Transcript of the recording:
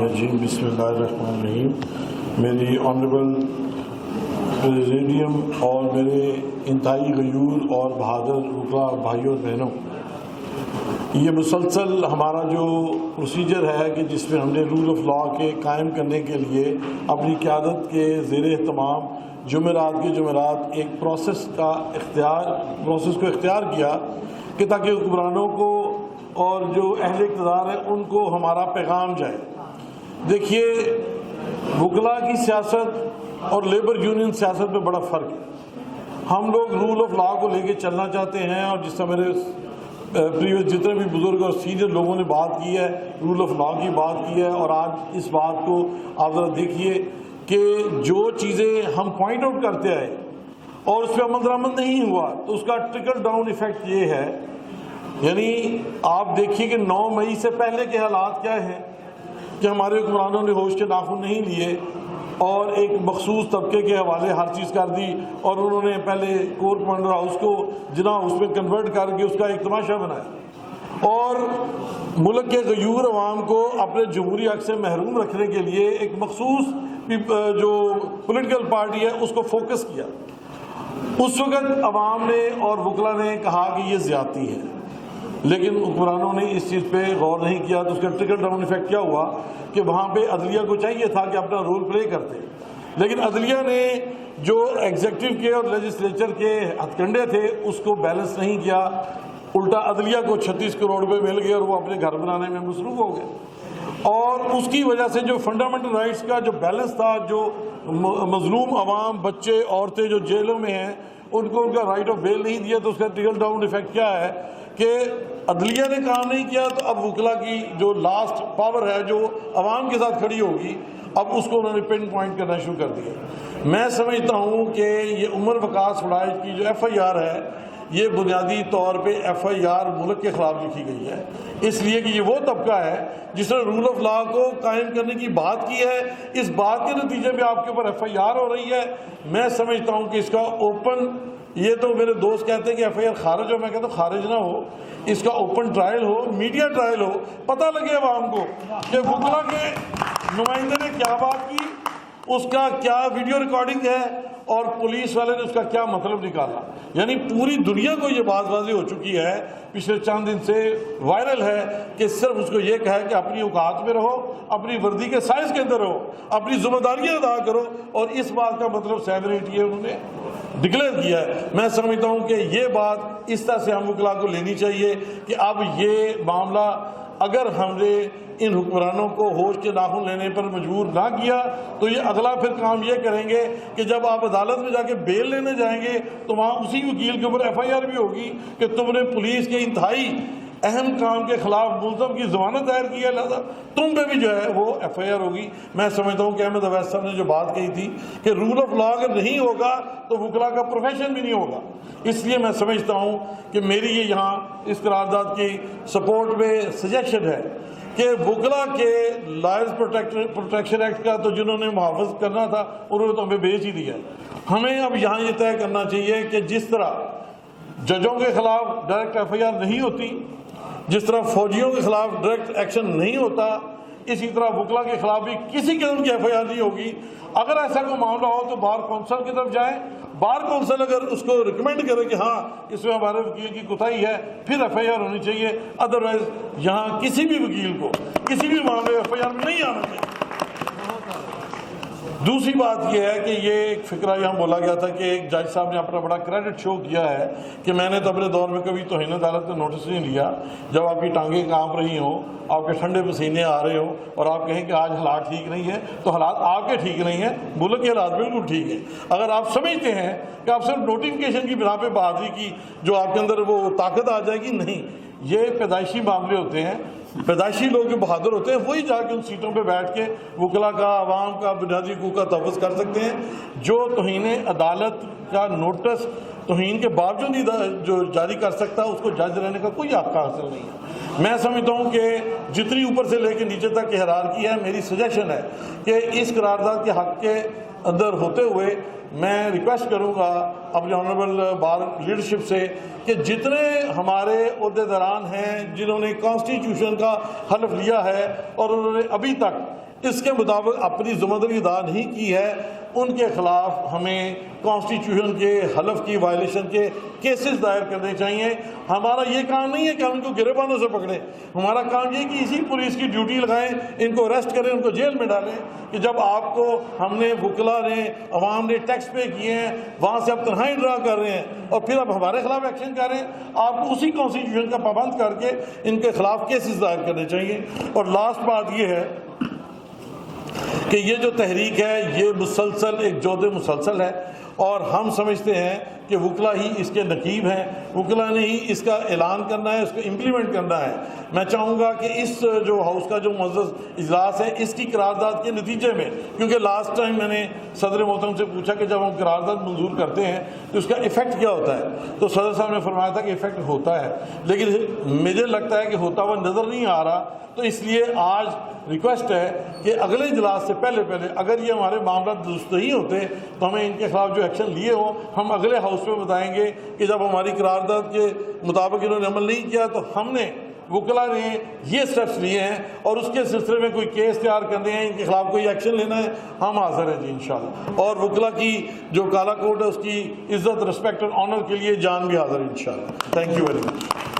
Bismillahirrahmanirrahim. बिस्मिल्लाहिर्रहमानिर्रहीम. मेरी honourable presidium और मेरे इंतहाई गयूर और बहादुर वकला भाइयों और बहनों, ये मुसलसल हमारा जो प्रोसीजर है कि जिसमें हमने रूल ऑफ लॉ के कायम करने के लिए अपनी क़यादत के ज़ेर एहतमाम जुमेरात के जुमेरात एक प्रोसेस को इख्तियार किया कि ताकि हुक्मरानों को और जो अहले इक़्तिदार है उनको हमारा पैगाम जाए। देखिए, वकला की सियासत और लेबर यूनियन सियासत में बड़ा फ़र्क है। हम लोग रूल ऑफ लॉ को लेके चलना चाहते हैं, और जिस तरह मेरे प्रीवियस जितने भी बुज़ुर्ग और सीनियर लोगों ने बात की है, रूल ऑफ लॉ की बात की है, और आज इस बात को आप ज़रा देखिए कि जो चीज़ें हम पॉइंट आउट करते आए और उस पर अमल दरामद नहीं हुआ, तो उसका ट्रिकल डाउन इफ़ेक्ट ये है, यानी आप देखिए कि 9 मई से पहले के हालात क्या हैं कि हमारे हुक्मरानों ने होश के नाखून नहीं लिए और एक मखसूस तबके के हवाले हर चीज़ कर दी, और उन्होंने पहले कोर कमांडर हाउस को जिना उसमें कन्वर्ट करके उसका एक तमाशा बनाया, और मुल्क के गयूर अवाम को अपने जमहूरी हक़ से महरूम रखने के लिए एक मखसूस जो पॉलिटिकल पार्टी है उसको फोकस किया। उस वक़्त अवाम ने और वकला ने कहा कि ये ज़्यादती है, लेकिन हुक्मरानों ने इस चीज़ पे गौर नहीं किया। तो उसका ट्रिकल डाउन इफेक्ट क्या हुआ कि वहाँ पे अदलिया को चाहिए था कि अपना रोल प्ले करते, लेकिन अदलिया ने जो एग्जीक्यूटिव के और लेजिस्लेचर के हथकंडे थे उसको बैलेंस नहीं किया। उल्टा अदलिया को 36 करोड़ रुपये मिल गए और वो अपने घर बनाने में मसरूफ़ हो गए, और उसकी वजह से जो फंडामेंटल राइट्स का जो बैलेंस था, जो मजलूम अवाम, बच्चे, औरतें जो जेलों में हैं, उनको उनका राइट ऑफ बेल नहीं दिया। तो उसका ट्रिकल डाउन इफेक्ट क्या है कि अदलिया ने काम नहीं किया, तो अब वकला की जो लास्ट पावर है जो अवाम के साथ खड़ी होगी, अब उसको उन्होंने पिन पॉइंट करना शुरू कर दिया। मैं समझता हूँ कि ये उमर वकास फड़ाइश की जो FIR है, ये बुनियादी तौर पे FIR मुल्क के ख़िलाफ़ लिखी गई है, इसलिए कि ये वो तबका है जिसने रूल ऑफ लॉ को कायम करने की बात की है। इस बात के नतीजे में आपके ऊपर FIR हो रही है। मैं समझता हूँ कि इसका ओपन, ये तो मेरे दोस्त कहते हैं कि FIR खारिज हो, मैं कहता हूँ खारिज ना हो, इसका ओपन ट्रायल हो, मीडिया ट्रायल हो, पता लगे आवाम को कि वकला के नुमाइंदे ने क्या बात की, उसका क्या वीडियो रिकॉर्डिंग है, और पुलिस वाले ने उसका क्या मतलब निकाला। यानी पूरी दुनिया को ये बात वाज़ेह हो चुकी है, पिछले चंद दिन से वायरल है कि सिर्फ उसको ये कहा है कि अपनी औकात में रहो, अपनी वर्दी के साइज के अंदर रहो, अपनी जिम्मेदारियां अदा करो, और इस बात का मतलब 7-8 ये उन्होंने डिक्लेयर किया है। मैं समझता हूँ कि ये बात इस तरह से हम वकला को लेनी चाहिए कि अब ये मामला अगर हमने इन हुक्मरानों को होश के नाखून लेने पर मजबूर ना किया, तो ये अगला फिर काम ये करेंगे कि जब आप अदालत में जाके बेल लेने जाएंगे तो वहाँ उसी वकील के ऊपर FIR भी होगी कि तुमने पुलिस के इंतहाई अहम काम के खिलाफ मुल्ज़म की ज़मानत दायर की है, लिहाजा तुम पे भी जो है वो FIR होगी। मैं समझता हूँ कि अहमद अवैस साहब ने जो बात कही थी कि रूल ऑफ लॉ अगर नहीं होगा तो वकला का प्रोफेशन भी नहीं होगा। इसलिए मैं समझता हूँ कि मेरी ये यहाँ इस करारदाद की सपोर्ट में सजेशन है कि वकला के लॉयर्स प्रोटेक्शन एक्ट का तो जिन्होंने मुहाफ़ज़ करना था उन्होंने तो हमें भेज ही दिया। हमें अब यहाँ ये तय करना चाहिए कि जिस तरह जजों के खिलाफ डायरेक्ट FIR नहीं होती, जिस तरह फौजियों के खिलाफ डायरेक्ट एक्शन नहीं होता, इसी तरह वकला के खिलाफ भी किसी किस्म की FIR नहीं होगी। अगर ऐसा कोई मामला हो तो बार कौंसल की तरफ जाएं, बार कौंसल अगर उसको रिकमेंड करे कि हाँ इसमें हमारे वकील की कोताही है, फिर FIR होनी चाहिए। अदरवाइज यहाँ किसी भी वकील को किसी भी मामले FIR में नहीं आना चाहिए। दूसरी बात यह है कि ये एक फिक्रा यहाँ बोला गया था कि एक जज साहब ने अपना बड़ा क्रेडिट शो किया है कि मैंने तो अपने दौर में कभी तौहीन अदालत का नोटिस नहीं लिया। जब आपकी टांगें कांप रही हों, आपके ठंडे पसीने आ रहे हों और आप कहें कि आज हालात ठीक नहीं है, तो हालात आपके ठीक नहीं है, मुल्क के हालात बिल्कुल ठीक है। अगर आप समझते हैं कि आप सिर्फ नोटिफिकेशन की बिना पे बहादुरी की जो आपके अंदर वो ताकत आ जाएगी, नहीं, ये पैदाइशी मामले होते हैं। पैदाइशी लोग जो बहादुर होते हैं वही जाके उन सीटों पे बैठ के वकला का, आवाम का बुनियादी हकूक़ का तहफ़्फ़ुज़ कर सकते हैं। जो तौहीन अदालत का नोटिस तौहीन के बावजूद ही जो जारी कर सकता है, उसको जज रहने का कोई हक़ हासिल नहीं है। मैं समझता हूँ कि जितनी ऊपर से लेकर नीचे तक की हिरारकी है, मेरी सजेशन है कि इस करारदाद के हक़ के अंदर होते हुए मैं रिक्वेस्ट करूँगा अपने ऑनरेबल बार लीडरशिप से कि जितने हमारे अहदेदारान हैं जिन्होंने कॉन्स्टिट्यूशन का हल्फ लिया है और उन्होंने अभी तक اس کے مطابق اپنی ذمہ داری ادا نہیں کی ہے، ان کے خلاف ہمیں کانسٹیٹیوشن کے حلف کی وائلیشن کے کیسز دائر کرنے چاہیے۔ ہمارا یہ کام نہیں ہے کہ ہم ان کو گریبانوں سے پکڑیں، ہمارا کام یہ کہ اسی پولیس کی ڈیوٹی لگائیں، ان کو اریسٹ کریں، ان کو جیل میں ڈالیں کہ جب آپ کو ہم نے وکلا نے عوام نے ٹیکس پے کیے ہیں، وہاں سے آپ تنہائی ڈرا کر رہے ہیں اور پھر آپ ہمارے خلاف ایکشن کر رہے ہیں۔ آپ کو اسی کانسٹیٹیوشن کا پابند کر کے ان کے خلاف کیسز دائر کرنے چاہیے۔ اور لاسٹ بات یہ ہے کہ یہ جو تحریک ہے یہ مسلسل ایک جود مسلسل ہے، اور ہم سمجھتے ہیں کہ وکلا ہی اس کے نقیب ہیں، وکلا نے ہی اس کا اعلان کرنا ہے، اس کو امپلیمنٹ کرنا ہے۔ میں چاہوں گا کہ اس جو ہاؤس کا جو معزز اجلاس ہے اس کی قرارداد کے نتیجے میں، کیونکہ لاسٹ ٹائم میں نے صدر محترم سے پوچھا کہ جب ہم قرارداد منظور کرتے ہیں تو اس کا ایفیکٹ کیا ہوتا ہے، تو صدر صاحب نے فرمایا تھا کہ ایفیکٹ ہوتا ہے، لیکن مجھے لگتا ہے کہ ہوتا ہوا نظر نہیں آ رہا۔ تو اس لیے آج ریکویسٹ ہے کہ اگلے اجلاس سے پہلے اگر یہ ہمارے معاملات درست نہیں ہوتے تو ہمیں ان کے خلاف جو ایکشن لیے ہوں ہم اگلے ہاؤس میں بتائیں گے کہ جب ہماری قرارداد کے مطابق انہوں نے عمل نہیں کیا تو ہم نے وکلا نے یہ سٹیپس لیے ہیں اور اس کے سلسلے میں کوئی کیس تیار کرنے ہیں، ان کے خلاف کوئی ایکشن لینا ہے، ہم حاضر ہیں جی انشاءاللہ۔ اور وکلا کی جو کالا کوڈ ہے اس کی عزت، رسپیکٹ اور آنر کے لیے جان بھی حاضر ہے انشاءاللہ۔ Thank you very much.